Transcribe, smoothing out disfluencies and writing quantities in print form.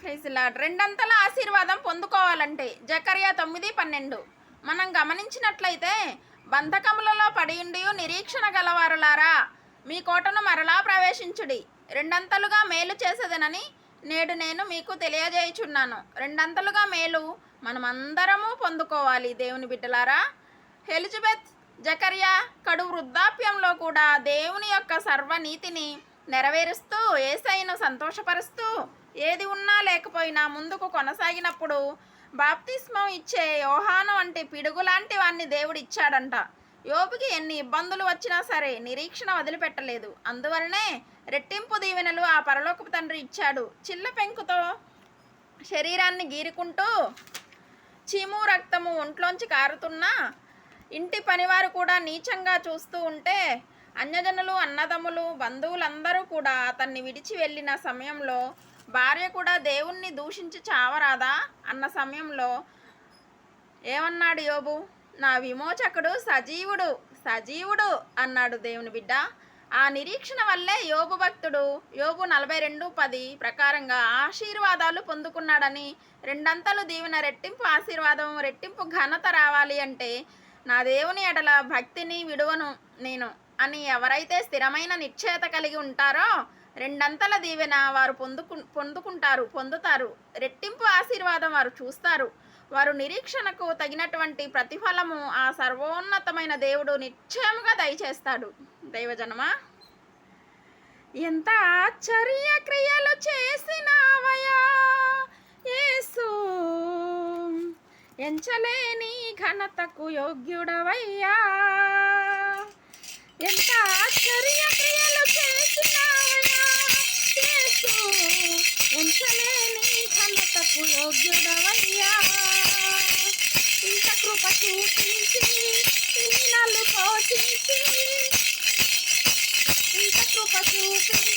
Praise lord. రెండంతల ఆశీర్వాదం పొందుకోవాలంటే జకర్యా 9:12 మనం గమనించినట్లయితే, బంధకములలో పడియుండి నిరీక్షణ గలవారులారా, మీ కోటను మరలా ప్రవేశించుడి, రెండంతలుగా మేలు చేసేదనని నేడు నేను మీకు తెలియజేయుచున్నాను. రెండంతలుగా మేలు మనమందరము పొందుకోవాలి దేవుని బిడ్డలారా. ఎలిజబెత్, జకర్యా కడు వృద్ధాప్యంలో కూడా దేవుని యొక్క సర్వనీతిని నెరవేరుస్తూ, యేసయ్యను సంతోషపరుస్తూ, ఏది ఉన్నా లేకపోయినా ముందుకు కొనసాగినప్పుడు బాప్తిస్మం ఇచ్చే యోహాను వంటి పిడుగులాంటి వాణ్ణి దేవుడు ఇచ్చాడంట. యోబుకి ఎన్ని ఇబ్బందులు వచ్చినా సరే నిరీక్షణ వదిలిపెట్టలేదు. అందువలనే రెట్టింపు దీవెనలు ఆ పరలోకపు తండ్రి ఇచ్చాడు. చిల్ల పెంకుతో శరీరాన్ని గీరుకుంటూ చీము రక్తము ఒంట్లోంచి కారుతున్నా ఇంటి పనివారు కూడా నీచంగా చూస్తూ ఉంటే, అన్యజనులు, అన్నదమ్ములు, బంధువులందరూ కూడా అతన్ని విడిచి వెళ్ళిన సమయంలో, భార్య కూడా దేవుణ్ణి దూషించి చావరాదా అన్న సమయంలో ఏమన్నాడు యోబు? నా విమోచకుడు సజీవుడు, సజీవుడు అన్నాడు దేవుని బిడ్డ. ఆ నిరీక్షణ వల్లే యోబు భక్తుడు యోబు 42:10 ప్రకారంగా ఆశీర్వాదాలు పొందుకున్నాడని, రెండంతలు దీవెన, రెట్టింపు ఆశీర్వాదం, రెట్టింపు ఘనత రావాలి అంటే నా దేవుని ఎడల భక్తిని విడువను నేను అని ఎవరైతే స్థిరమైన నిశ్చయత కలిగి ఉంటారో, రెండంతల దీవెన వారు పొందుతారు. రెట్టింపు ఆశీర్వాదం వారు చూస్తారు. వారు నిరీక్షణకు తగినటువంటి ప్రతిఫలము ఆ సర్వోన్నతమైన దేవుడు నిశ్చయముగా దయచేస్తాడు. దైవజనమా, ఎంత ఆశ్చర్య క్రియలు చేసినావయ్యా యేసు, ఎంచలేని ఘనతకు యోగ్యుడవయ్యా. ఎంత ఆశ్చర్య క్రియలు చేసినావయ్యా యేసు, ఎంచలేని ఘనతకు యోగ్యుడవయ్యా. ఇంత కృప చూపించి ఇన్నాళ్ళు పోషించి, ఇంత కృప చూపించి